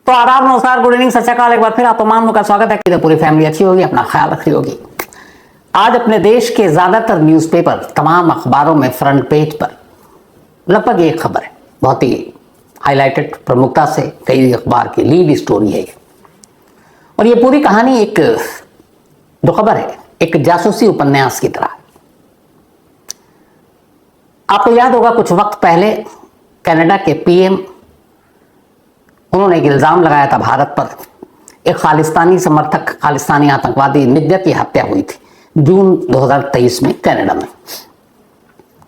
तो आदाब, नमस्कार, गुड इवनिंग, सत श्री अकाल। एक बार फिर आप तमाम लोगों का स्वागत है कि पूरी फैमिली अच्छी होगी, अपना ख्याल रखी होगी। आज अपने देश के ज्यादातर न्यूज़पेपर, तमाम अखबारों में फ्रंट पेज पर लगभग एक खबर है, बहुत ही हाईलाइटेड प्रमुखता से कई अखबार की लीड स्टोरी है। और ये पूरी कहानी एक जो खबर है एक जासूसी उपन्यास की तरह। आपको याद होगा कुछ वक्त पहले कनाडा के पीएम, उन्होंने एक इल्जाम लगाया था भारत पर, एक खालिस्तानी समर्थक, खालिस्तानी आतंकवादी निग्गर की हत्या हुई थी जून 2023 में कनाडा में।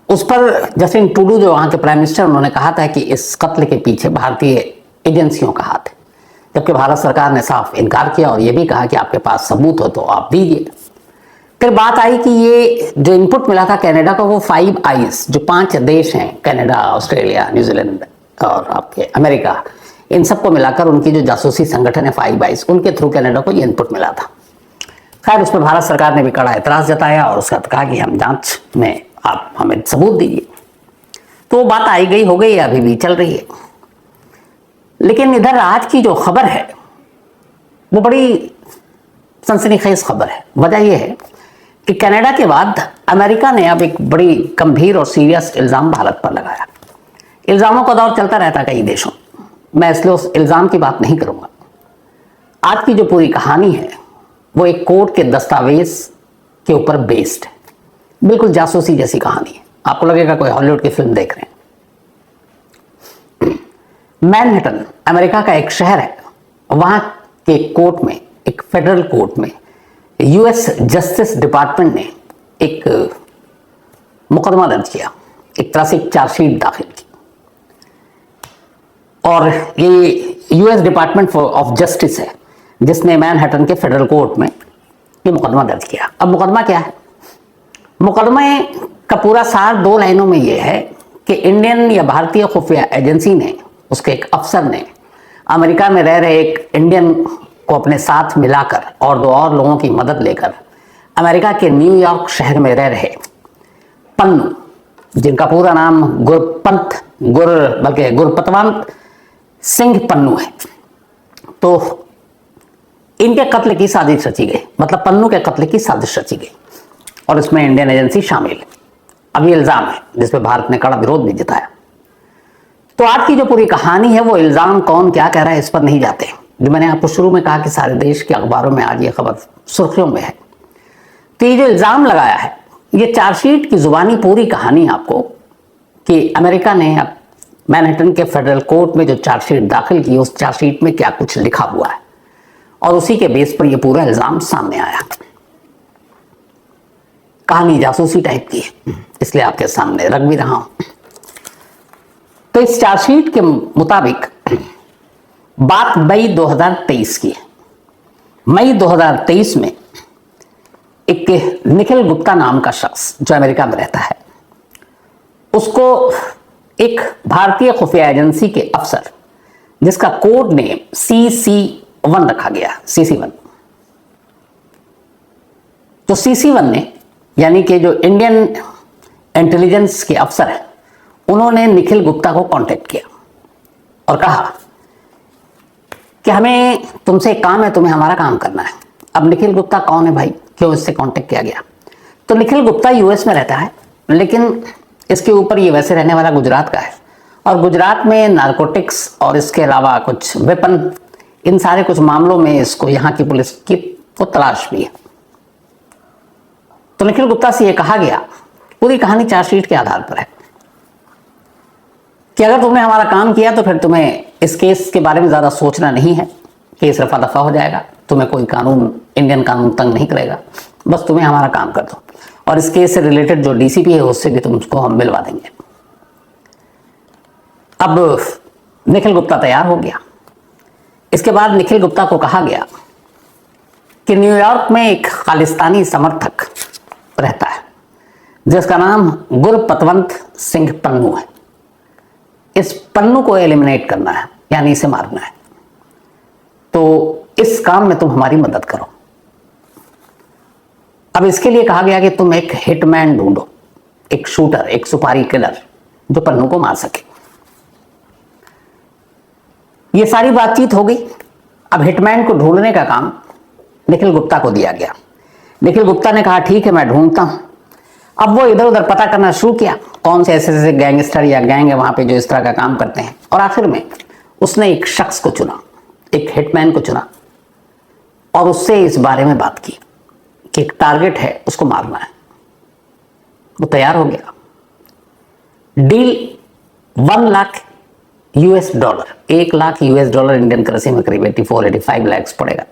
उस पर जस्टिन ट्रूडो, जो वहां के प्राइम मिनिस्टर, उन्होंने कहा था कि इस कत्ल के पीछे भारतीय एजेंसियों का हाथ है, जबकि भारत सरकार ने साफ इनकार किया और यह भी कहा कि आपके पास सबूत हो तो आप दीजिए। फिर बात आई कि ये जो इनपुट मिला था कनाडा को, वो 5 आइज, जो 5 देश हैं, कनाडा, ऑस्ट्रेलिया, न्यूजीलैंड और आपके अमेरिका, इन सबको मिलाकर उनकी जो जासूसी संगठन है 5 आइज, उनके थ्रू कनाडा को ये इनपुट मिला था। खैर, उस पर भारत सरकार ने भी कड़ा एतराज जताया और उसका कहा कि हम जांच में आप हमें सबूत दीजिए। तो बात आई गई हो गई, अभी भी चल रही है। लेकिन इधर आज की जो खबर है वो बड़ी सनसनीखेज खबर है। वजह यह है कि कनाडा के बाद अमेरिका ने अब एक बड़ी गंभीर और सीरियस इल्जाम भारत पर लगाया। इल्जामों का दौर चलता रहता कई देशों, मैं इसलिए उस इल्जाम की बात नहीं करूंगा। आज की जो पूरी कहानी है वो एक कोर्ट के दस्तावेज के ऊपर बेस्ड है, बिल्कुल जासूसी जैसी कहानी है। आपको लगेगा कोई हॉलीवुड की फिल्म देख रहे हैं। मैनहट्टन अमेरिका का एक शहर है, वहां के कोर्ट में, एक फेडरल कोर्ट में यूएस जस्टिस डिपार्टमेंट ने एक मुकदमा दर्ज किया, एक तरह से एक चार्जशीट दाखिल की। और ये यूएस डिपार्टमेंट ऑफ जस्टिस है जिसने मैनहट्टन के फेडरल कोर्ट में ये मुकदमा दर्ज किया। अब मुकदमा क्या है? मुकदमे का पूरा सार 2 लाइनों में ये है कि इंडियन या भारतीय खुफिया एजेंसी ने, उसके एक अफसर ने अमेरिका में रह रहे एक इंडियन को अपने साथ मिलाकर और 2 और लोगों की मदद लेकर अमेरिका के न्यूयॉर्क शहर में रह रहे पन्नू, जिनका पूरा नाम गुरपतवंत सिंह पन्नू है, तो इनके कत्ल की साजिश रची गई। मतलब पन्नू के कत्ल की साजिश रची गई और इसमें इंडियन एजेंसी शामिल है। अब ये इल्जाम है जिसपे भारत ने कड़ा विरोध भी जताया। तो आज की जो पूरी कहानी है वो इल्जाम कौन क्या कह रहा है इस पर नहीं जाते। जो मैंने आपको शुरू में कहा कि सारे देश के अखबारों में आज ये खबर सुर्खियों में है। तो ये जो इल्जाम लगाया है, ये चार्जशीट की जुबानी पूरी कहानी आपको कि अमेरिका ने अब मैनहट्टन के फेडरल कोर्ट में जो चार्जशीट दाखिल की, उस चार्जशीट में क्या कुछ लिखा हुआ है और उसी के बेस पर यह पूरा इल्जाम सामने आया। कहानी जासूसी टाइप की है, इसलिए आपके सामने रख भी रहा हूं। तो इस चार्जशीट के मुताबिक बात मई 2023 की है। मई 2023 में एक निखिल गुप्ता नाम का शख्स जो अमेरिका में रहता है, उसको एक भारतीय खुफिया एजेंसी के अफसर, जिसका कोड नेम CC1 रखा गया, CC1, तो CC1 ने, यानी कि जो इंडियन इंटेलिजेंस के अफसर हैं, उन्होंने निखिल गुप्ता को कांटेक्ट किया और कहा कि हमें तुमसे एक काम है, तुम्हें हमारा काम करना है। अब निखिल गुप्ता कौन है भाई, क्यों इससे कांटेक्ट किया गया? तो निखिल गुप्ता यूएस में रहता है, लेकिन इसके ऊपर ये वैसे रहने वाला गुजरात का है और गुजरात में नारकोटिक्स और इसके अलावा कुछ वेपन, इन सारे कुछ मामलों में इसको यहाँ की पुलिस की को तलाश भी है। तो निखिल गुप्ता से ये कहा गया, पूरी कहानी चार्जशीट के आधार पर है, कि अगर तुमने हमारा काम किया तो फिर तुम्हें इस केस के बारे में ज़्यादा सोचना नहीं है, केस रफा दफा हो जाएगा, तुम्हें कोई कानून, इंडियन कानून तंग नहीं करेगा, बस तुम्हें हमारा काम कर दो और इस केस से रिलेटेड जो डीसीपी है उससे भी तुमको हम मिलवा देंगे। अब निखिल गुप्ता तैयार हो गया। इसके बाद निखिल गुप्ता को कहा गया कि न्यूयॉर्क में एक खालिस्तानी समर्थक रहता है जिसका नाम गुरपतवंत सिंह पन्नू है। इस पन्नू को एलिमिनेट करना है, यानी इसे मारना है, तो इस काम में तुम हमारी मदद करो। अब इसके लिए कहा गया कि तुम एक हिटमैन ढूंढो, एक शूटर, एक सुपारी किलर जो पन्नू को मार सके। ये सारी बातचीत हो गई। अब हिटमैन को ढूंढने का काम निखिल गुप्ता को दिया गया। निखिल गुप्ता ने कहा ठीक है मैं ढूंढता हूं। अब वो इधर उधर पता करना शुरू किया, कौन से ऐसे ऐसे गैंगस्टर या गैंग है वहां पे जो इस तरह का काम करते हैं, और आखिर में उसने एक शख्स को चुना, एक हिटमैन को चुना, और उससे इस बारे में बात की कि एक टारगेट है, उसको मारना है। वो तैयार हो गया। Deal 1 lakh US dollar, 1 lakh US dollar Indian currency में करीब 84-85 लाख पड़ेगा।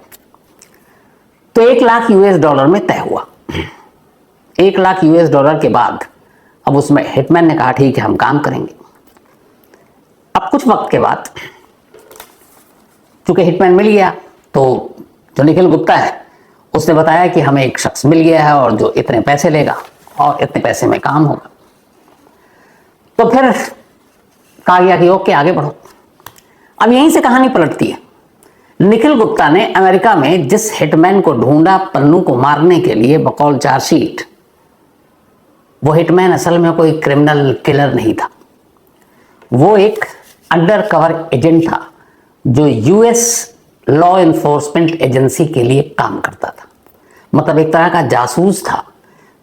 तो 1 लाख US डॉलर में तय हुआ। 1 लाख US डॉलर के बाद अब उसमें हिटमैन ने कहा ठीक है हम काम करेंगे। अब कुछ वक्त के बाद चूंकि हिटमैन मिल गया, तो जो निखिल गुप्ता है उसने बताया कि हमें एक शख्स मिल गया है और जो इतने पैसे लेगा और इतने पैसे में काम होगा। तो फिर कहा गया कि ओके आगे बढ़ो। अब यहीं से कहानी पलटती है। निखिल गुप्ता ने अमेरिका में जिस हिटमैन को ढूंढा पन्नू को मारने के लिए बकौल चार्जशीट, वो हिटमैन असल में कोई क्रिमिनल किलर नहीं था। वो एक अंडर कवर एजेंट था जो US लॉ इन्फोर्समेंट एजेंसी के लिए काम करता था। मतलब एक तरह का जासूस था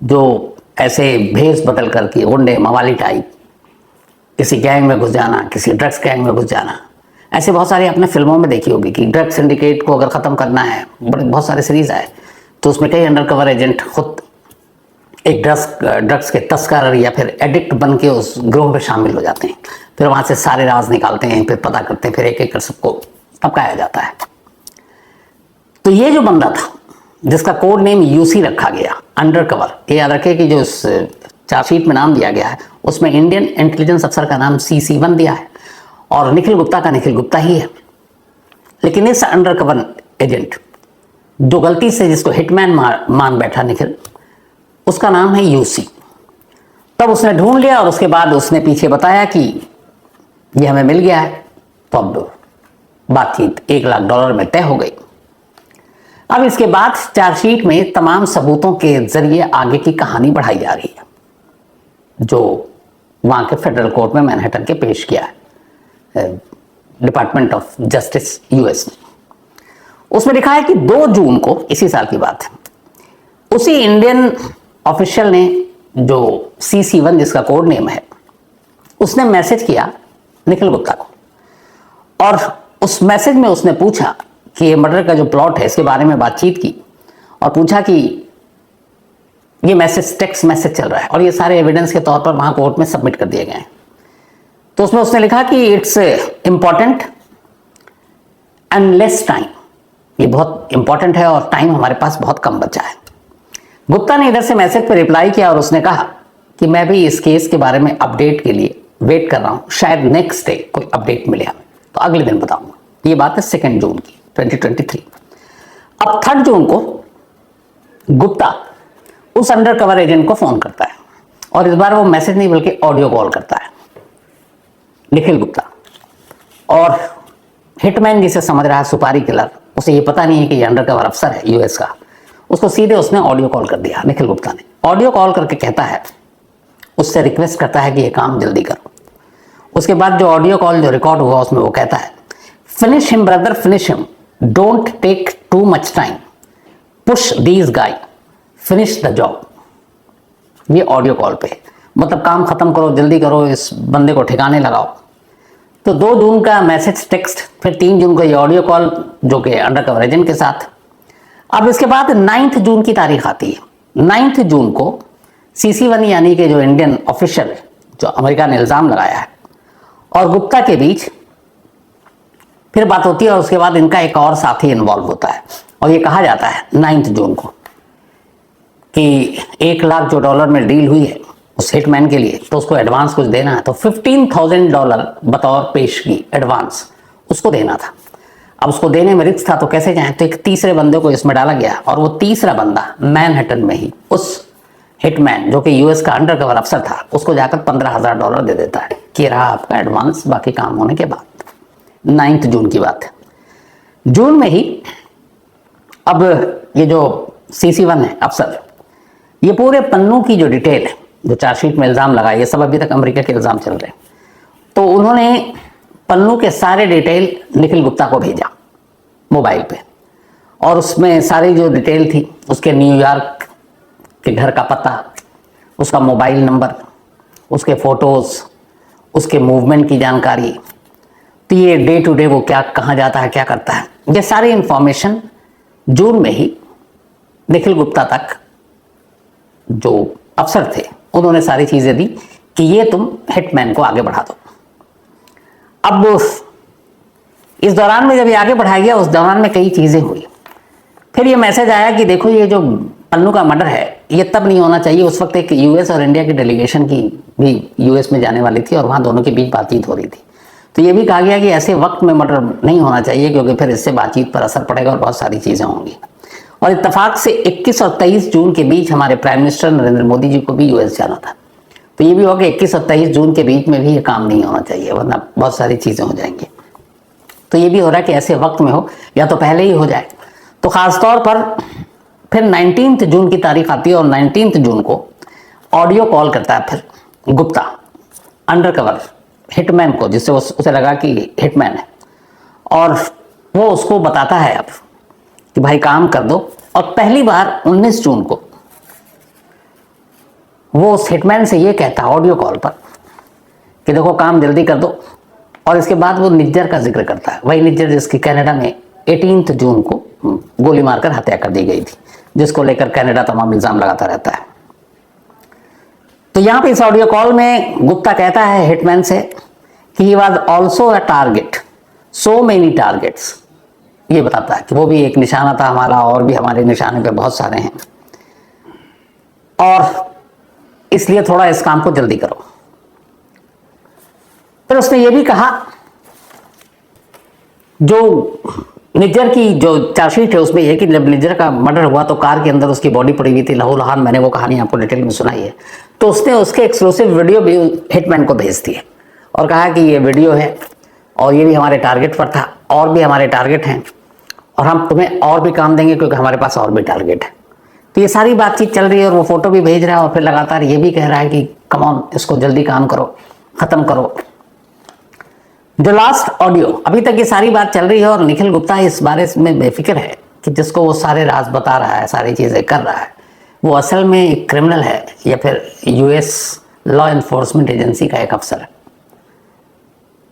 जो ऐसे भेष बदल करके गुंडे मवाली टाइप किसी गैंग में घुस जाना, किसी ड्रग्स गैंग में घुस जाना, ऐसे बहुत सारे आपने फिल्मों में देखी होगी कि ड्रग्स सिंडिकेट को अगर ख़त्म करना है, बहुत सारे सीरीज आए तो उसमें कई अंडर कवर एजेंट खुद एक ड्रग्स के तस्कर या फिर एडिक्ट बन के उस ग्रोह में शामिल हो जाते हैं। फिर वहाँ से सारे राज निकालते हैं, फिर पता करते हैं, फिर एक एक कर सबको टपकाया जाता है। तो ये जो बंदा था जिसका कोड नेम UC रखा गया, अंडर कवर, ये याद रखे कि जो उस चार्जशीट में नाम दिया गया है उसमें इंडियन इंटेलिजेंस अफसर का नाम CC1 दिया है और निखिल गुप्ता का निखिल गुप्ता ही है। लेकिन इस अंडर कवर एजेंट जो गलती से जिसको हिटमैन मान बैठा निखिल, उसका नाम है UC। तब उसने ढूंढ लिया और उसके बाद उसने पीछे बताया कि ये हमें मिल गया है। तो अब बातचीत 1 लाख डॉलर में तय हो गई। अब इसके बाद चार्जशीट में तमाम सबूतों के जरिए आगे की कहानी बढ़ाई जा रही है जो वहां के फेडरल कोर्ट में मैनहट्टन के पेश किया है डिपार्टमेंट ऑफ जस्टिस US ने। उसमें लिखा है कि 2 जून को, इसी साल की बात है, उसी इंडियन ऑफिशियल ने जो CC1 जिसका कोड नेम है, उसने मैसेज किया निखिल गुप्ता को और उस मैसेज में उसने पूछा कि ये मर्डर का जो प्लॉट है इसके बारे में बातचीत की और पूछा कि ये मैसेज टेक्स्ट मैसेज चल रहा है और ये सारे एविडेंस के तौर पर वहां कोर्ट में सबमिट कर दिए गए हैं। तो उसमें उसने लिखा कि it's important and less time, ये बहुत इंपॉर्टेंट है और टाइम हमारे पास बहुत कम बचा है। गुप्ता ने इधर से मैसेज पर रिप्लाई किया और उसने कहा कि मैं भी इस केस के बारे में अपडेट के लिए वेट कर रहा हूं, शायद नेक्स्ट डे कोई अपडेट मिले हमें, तो अगले दिन बताऊंगा। ये बात है 2 जून की 2023। अब 3 जून को गुप्ता उस अंडर कवर एजेंट को फोन करता है और इस बार वो मैसेज नहीं बल्कि ऑडियो कॉल करता है निखिल गुप्ता। और हिटमैन जिसे समझ रहा है सुपारी किलर, उसे ये पता नहीं है कि ये अंडर कवर अफसर है US का, उसको सीधे उसने ऑडियो कॉल कर दिया। निखिल गुप्ता ने ऑडियो कॉल करके कहता है, उससे रिक्वेस्ट करता है कि ये काम जल्दी करो। उसके बाद जो ऑडियो कॉल जो रिकॉर्ड हुआ उसमें वो कहता है, finish him brother, finish him, don't take too much time, push these guy, finish the job. ये ऑडियो कॉल पे है, मतलब काम खत्म करो, जल्दी करो, इस बंदे को ठिकाने लगाओ। तो 2 जून का मैसेज टेक्स्ट, फिर 3 जून को ये ऑडियो कॉल जो कि अंडर कवर एजेंट के साथ। अब इसके बाद 9 जून की तारीख आती है। 9 जून को CC1 यानी कि जो इंडियन ऑफिशियल जो अमेरिका ने इल्ज़ाम लगाया है और गुप्ता के बीच फिर बात होती है और उसके बाद इनका एक और साथी इन्वॉल्व होता है और ये कहा जाता है 9 जून को कि 1 लाख जो डॉलर में डील हुई है उस हिटमैन के लिए, तो उसको एडवांस कुछ देना है। तो $15,000 बतौर पेशगी एडवांस उसको देना था। अब उसको देने में रिस्क था तो कैसे जाए, तो एक तीसरे बंदे को इसमें डाला गया और वो तीसरा बंदा मैनहट्टन में ही उस हिटमैन जो कि US का अंडर कवर अफसर था उसको जाकर $15,000 दे देता है कि रहा आपका एडवांस, बाकी काम होने के बाद। 9 जून की बात है। जून में ही अब ये जो CC1 है अफसर, ये पूरे पन्नू की जो डिटेल है जो चार्जशीट में इल्ज़ाम लगाया, ये सब अभी तक अमेरिका के इल्ज़ाम चल रहे हैं, तो उन्होंने पन्नू के सारे डिटेल निखिल गुप्ता को भेजा मोबाइल पे, और उसमें सारी जो डिटेल थी, उसके न्यूयॉर्क के घर का पता, उसका मोबाइल नंबर, उसके फोटोज, उसके मूवमेंट की जानकारी, तो ये डे टू डे वो क्या कहाँ जाता है, क्या करता है, ये सारी इंफॉर्मेशन जून में ही निखिल गुप्ता तक जो अफसर थे उन्होंने सारी चीजें दी कि ये तुम हिटमैन को आगे बढ़ा दो। अब इस दौरान में जब ये आगे बढ़ाया गया, उस दौरान में कई चीजें हुई। फिर ये मैसेज आया कि देखो ये जो पन्नू का मर्डर है ये तब नहीं होना चाहिए। उस वक्त एक यूएस और इंडिया की डेलीगेशन की भी यूएस में जाने वाली थी और वहाँ दोनों के बीच बातचीत हो रही थी। तो ये भी कहा गया कि ऐसे वक्त में मर्डर नहीं होना चाहिए क्योंकि फिर इससे बातचीत पर असर पड़ेगा और बहुत सारी चीज़ें होंगी। और इत्तेफाक से 21 और 23 जून के बीच हमारे प्राइम मिनिस्टर नरेंद्र मोदी जी को भी यूएस जाना था। तो ये भी होगा 21 और 23 जून के बीच में भी ये काम नहीं होना चाहिए वरना बहुत सारी चीज़ें हो जाएंगी। तो ये भी हो रहा है कि ऐसे वक्त में हो या तो पहले ही हो जाए। तो ख़ास तौर पर फिर 19 जून की तारीख आती है और 19 जून को ऑडियो कॉल करता है फिर गुप्ता अंडर कवर हिटमैन को, जिससे उसे लगा कि हिटमैन है, और वो उसको बताता है अब कि भाई काम कर दो। और पहली बार 19 जून को वो उस हिटमैन से ये कहता है ऑडियो कॉल पर कि देखो काम जल्दी कर दो। और इसके बाद वो निज्जर का जिक्र करता है, वही निज्जर जिसकी कनाडा में 18 जून को गोली मारकर हत्या कर दी गई थी, जिसको लेकर कनाडा तमाम इल्जाम लगाता रहता है। तो यहां पे इस ऑडियो कॉल में गुप्ता कहता है हिटमैन से कि he was also a target, so many targets. ये बताता है कि वो भी एक निशाना था हमारा और भी हमारे निशाने पे बहुत सारे हैं, और इसलिए थोड़ा इस काम को जल्दी करो। फिर उसने ये भी कहा जो निज्जर की जो चार्जशीट है उसमें यह कि जब निज्जर का मर्डर हुआ तो कार के अंदर उसकी बॉडी पड़ी हुई थी लहूलुहान। मैंने वो कहानी आपको डिटेल में सुनाई है। तो उसने उसके एक्सक्लूसिव वीडियो भी हिटमैन को भेज दिए और कहा कि ये वीडियो है और ये भी हमारे टारगेट पर था और भी हमारे टारगेट हैं और हम तुम्हें और भी काम देंगे क्योंकि हमारे पास और भी टारगेट है। तो ये सारी बातचीत चल रही है और वो फोटो भी भेज रहा है और फिर लगातार ये भी कह रहा है कि कम ऑन, इसको जल्दी काम करो, खत्म करो। जो लास्ट ऑडियो, अभी तक ये सारी बात चल रही है और निखिल गुप्ता इस बारे में बेफिक्र है कि जिसको वो सारे राज बता रहा है, सारी चीज़ें कर रहा है, वो असल में एक क्रिमिनल है या फिर यूएस लॉ इन्फोर्समेंट एजेंसी का एक अफसर है।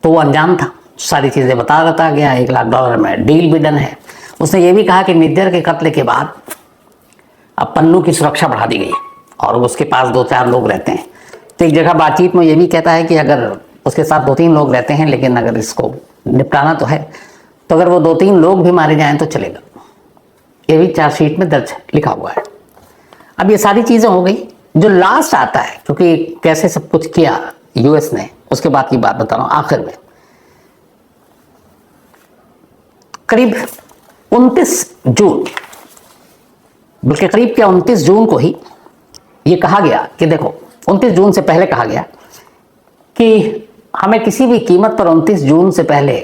तो वो अनजान था, सारी चीज़ें बता गया। $1 लाख में डील भी डन है। उसने ये भी कहा कि निज्जर के कत्ल के बाद अब पन्नू की सुरक्षा बढ़ा दी गई और उसके पास 2-4 लोग रहते हैं। तो एक जगह बातचीत में ये भी कहता है कि अगर उसके साथ 2-3 लोग रहते हैं लेकिन अगर इसको निपटाना तो है तो अगर वो 2-3 लोग भी मारे जाएं तो चलेगा। ये भी चार्जशीट में दर्ज लिखा हुआ है। अब ये सारी चीज़ें हो गई। जो लास्ट आता है, क्योंकि कैसे सब कुछ किया यूएस ने, उसके बाद की बात बता रहा हूँ। आखिर में करीब 29 जून, बल्कि करीब क्या 29 जून को ही ये कहा गया कि देखो, 29 जून से पहले कहा गया कि हमें किसी भी कीमत पर 29 जून से पहले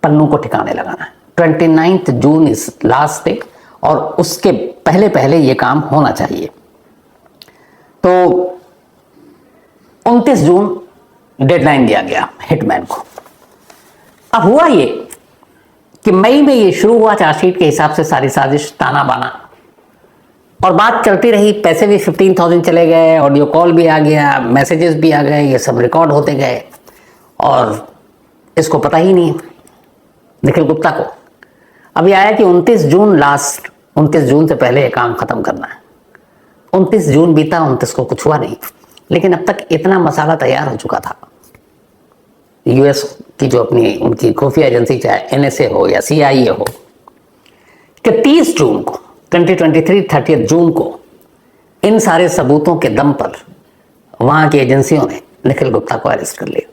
पन्नू को ठिकाने लगाना है। 29 जून इज लास्ट डे और उसके पहले पहले ये काम होना चाहिए। तो 29 जून डेडलाइन दिया गया हिटमैन को। अब हुआ ये कि मई में ये शुरू हुआ चार्जशीट के हिसाब से सारी साजिश, ताना बाना, और बात चलती रही। पैसे भी 15,000 चले गए, ऑडियो कॉल भी आ गया, मैसेजेस भी आ गए, ये सब रिकॉर्ड होते गए और इसको पता ही नहीं निखिल गुप्ता को। अभी आया कि 29 जून लास्ट, 29 जून से पहले ये काम खत्म करना है। 29 जून बीता, 29 को कुछ हुआ नहीं, लेकिन अब तक इतना मसाला तैयार हो चुका था। यूएस की जो अपनी उनकी खुफिया एजेंसी, चाहे एनएसए हो या CIA हो, कि 30 जून को 2023 30 जून को इन सारे सबूतों के दम पर वहां की एजेंसियों ने निखिल गुप्ता को अरेस्ट कर लिया।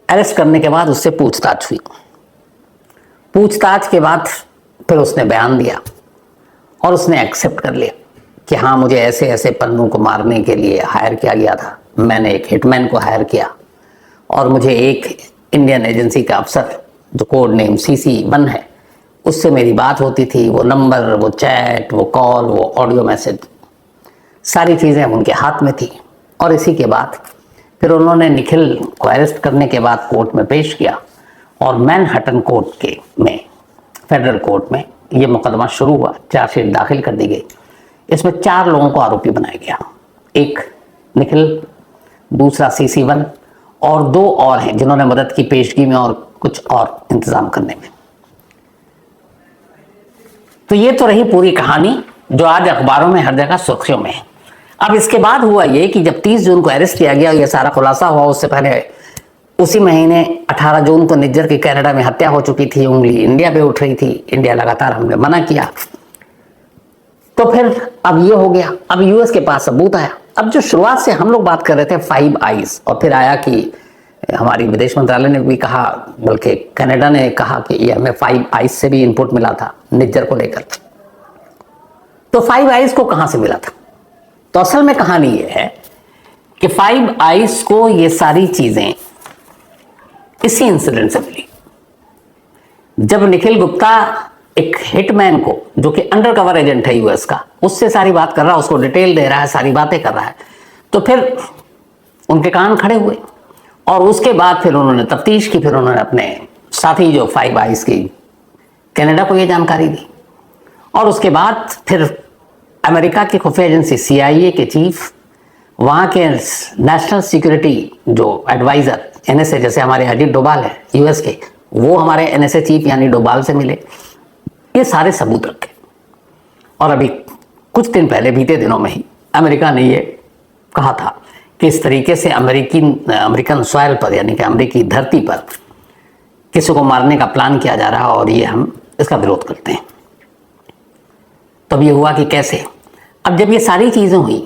अरेस्ट करने के बाद उससे पूछताछ हुई। पूछताछ के बाद फिर उसने बयान दिया और उसने एक्सेप्ट कर लिया कि हाँ, मुझे ऐसे ऐसे पन्नू को मारने के लिए हायर किया गया था। मैंने एक हिटमैन को हायर किया और मुझे एक इंडियन एजेंसी का अफसर जो कोड नेम CC1 है, उससे मेरी बात होती थी। वो नंबर, वो चैट, वो कॉल, वो ऑडियो मैसेज, सारी चीज़ें उनके हाथ में थी। और इसी के बाद फिर उन्होंने निखिल को अरेस्ट करने के बाद कोर्ट में पेश किया और मैनहट्टन कोर्ट में फेडरल कोर्ट में ये मुकदमा शुरू हुआ, चार्जशीट दाखिल कर दी गई। इसमें 4 लोगों को आरोपी बनाया गया, एक निखिल, दूसरा CC1 और 2 और हैं जिन्होंने मदद की पेशगी में और कुछ और इंतजाम करने में। तो ये तो रही पूरी कहानी जो आज अखबारों में हर जगह सुर्खियों में है। अब इसके बाद हुआ ये कि जब 30 जून को अरेस्ट किया गया, ये सारा खुलासा हुआ, उससे पहले उसी महीने 18 जून को निज्जर की कनाडा में हत्या हो चुकी थी, उंगली इंडिया पे उठ रही थी, इंडिया लगातार हमने मना किया। तो फिर अब ये हो गया, अब यूएस के पास सबूत आया। अब जो शुरुआत से हम लोग बात कर रहे थे 5 आइज, और फिर आया कि हमारी विदेश मंत्रालय ने भी कहा, बल्कि कनाडा ने कहा कि ये हमें 5 आइज से भी इनपुट मिला था निज्जर को लेकर। तो 5 आइज को कहां से मिला था? तो असल में कहानी ये है कि 5 आइज को ये सारी चीजें इसी इंसिडेंट से मिली जब निखिल गुप्ता एक हिटमैन को, जो कि अंडरकवर एजेंट है यूएस का, उससे सारी बात कर रहा है, उसको डिटेल दे रहा है, सारी बातें कर रहा है। तो फिर उनके कान खड़े हुए और उसके बाद फिर उन्होंने तफ्तीश की, फिर उन्होंने अपने साथी जो 5 आइज की कनाडा को ये जानकारी दी, और उसके बाद फिर अमेरिका की खुफिया एजेंसी CIA के चीफ, वहाँ के नेशनल सिक्योरिटी जो एडवाइजर NSA, जैसे हमारे अजीत डोभाल है यूएस के, वो हमारे NSA चीफ यानी डोभाल से मिले, ये सारे सबूत रखे। और अभी कुछ दिन पहले, बीते दिनों में ही अमेरिका ने ये कहा था कि इस तरीके से अमेरिकन सॉइल पर, यानी कि अमेरिकी धरती पर किसी को मारने का प्लान किया जा रहा है और ये हम इसका विरोध करते हैं। तब ये हुआ कि कैसे, अब जब ये सारी चीज़ें हुई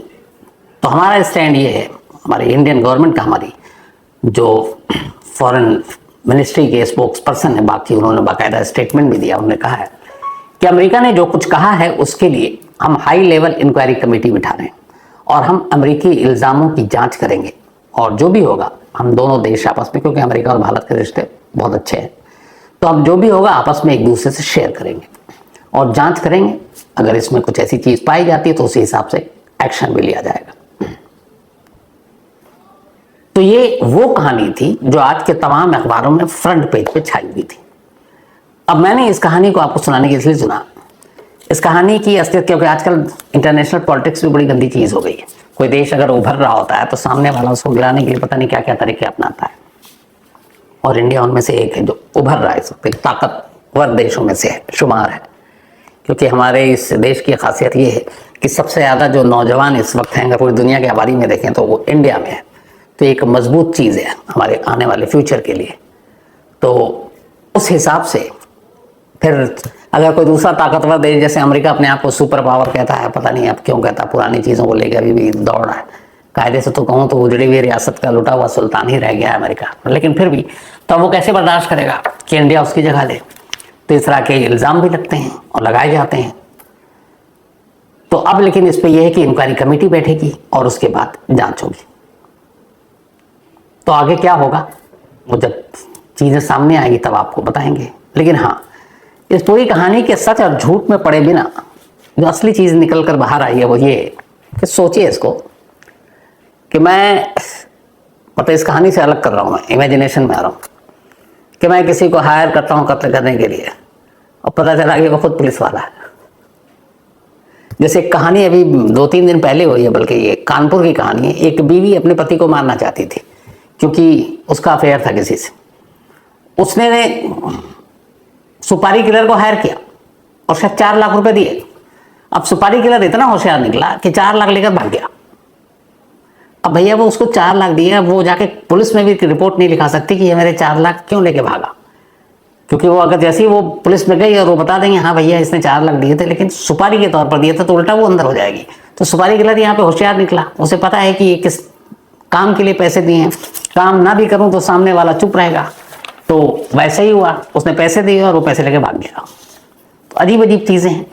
तो हमारा स्टैंड ये है, हमारे इंडियन गवर्नमेंट का, हमारी जो फॉरेन मिनिस्ट्री के स्पोक्स पर्सन है, बाकी उन्होंने बाकायदा स्टेटमेंट भी दिया, उन्होंने कहा है कि अमेरिका ने जो कुछ कहा है उसके लिए हम हाई लेवल इंक्वायरी कमेटी बिठा रहे हैं और हम अमेरिकी इल्ज़ामों की जांच करेंगे, और जो भी होगा हम दोनों देश आपस में, क्योंकि अमेरिका और भारत के रिश्ते बहुत अच्छे हैं, तो अब जो भी होगा आपस में एक दूसरे से शेयर करेंगे और जांच करेंगे। अगर इसमें कुछ ऐसी चीज पाई जाती है तो उसी हिसाब से एक्शन भी लिया जाएगा। तो ये वो कहानी थी जो आज के तमाम अखबारों में फ्रंट पेज पे छाई हुई थी। अब मैंने इस कहानी को आपको सुनाने के इसलिए सुना, इस कहानी की असलियत, क्योंकि आजकल इंटरनेशनल पॉलिटिक्स भी बड़ी गंदी चीज हो गई है। कोई देश अगर उभर रहा होता है तो सामने वाला उसको गिराने के लिए पता नहीं क्या क्या तरीके अपनाता है, और इंडिया उनमें से एक है जो उभर रहा है, इस वक्त ताकतवर देशों में से शुमार है। क्योंकि हमारे इस देश की खासियत ये है कि सबसे ज़्यादा जो नौजवान इस वक्त हैं, अगर पूरी दुनिया की आबादी में देखें तो वो इंडिया में है। तो एक मजबूत चीज़ है हमारे आने वाले फ्यूचर के लिए। तो उस हिसाब से फिर अगर कोई दूसरा ताकतवर देश, जैसे अमेरिका अपने आप को सुपर पावर कहता है, पता नहीं अब क्यों कहता, पुरानी चीज़ों को लेकर अभी भी दौड़ रहा है। कायदे से तो कहूँ तो उजड़ी हुई रियासत का लुटा हुआ सुल्तान ही रह गया है अमेरिका, लेकिन फिर भी तो वो कैसे बर्दाश्त करेगा कि इंडिया उसकी जगह ले। तो इस तरह के इल्ज़ाम भी लगते हैं और लगाए जाते हैं। तो अब लेकिन इस पे यह है कि इंक्वायरी कमेटी बैठेगी और उसके बाद जांच होगी। तो आगे क्या होगा वो जब चीज़ें सामने आएगी तब आपको बताएंगे। लेकिन हाँ, इस पूरी कहानी के सच और झूठ में पड़े बिना जो असली चीज़ निकल कर बाहर आई है वो ये कि सोचिए इसको कि मैं मतलब इस कहानी से अलग कर रहा हूँ, मैं इमेजिनेशन में आ रहा हूँ कि मैं किसी को हायर करता हूँ कत्ल करने के लिए, और पता चला कि वो खुद पुलिस वाला है। जैसे एक कहानी अभी 2-3 दिन पहले हुई है, बल्कि ये कानपुर की कहानी है। एक बीवी अपने पति को मारना चाहती थी क्योंकि उसका अफेयर था किसी से। उसने सुपारी किलर को हायर किया और शायद 4 लाख रुपए दिए। अब सुपारी किलर इतना होशियार निकला कि 4 लाख लेकर भाग गया। अब भैया वो उसको 4 लाख दिए, अब वो जाके पुलिस में भी रिपोर्ट नहीं लिखा सकती कि ये मेरे 4 लाख क्यों लेके भागा, क्योंकि वो अगर जैसे ही वो पुलिस में गई और वो बता देंगे हाँ भैया इसने 4 लाख दिए थे लेकिन सुपारी के तौर पर दिए थे, तो उल्टा वो अंदर हो जाएगी। तो सुपारी किलर यहाँ पे होशियार निकला, उसे पता है कि ये किस काम के लिए पैसे दिए हैं, काम ना भी करूँ तो सामने वाला चुप रहेगा। तो वैसे ही हुआ, उसने पैसे दिए और वो पैसे लेके भाग गया। तो अजीब अजीब चीज़ें हैं।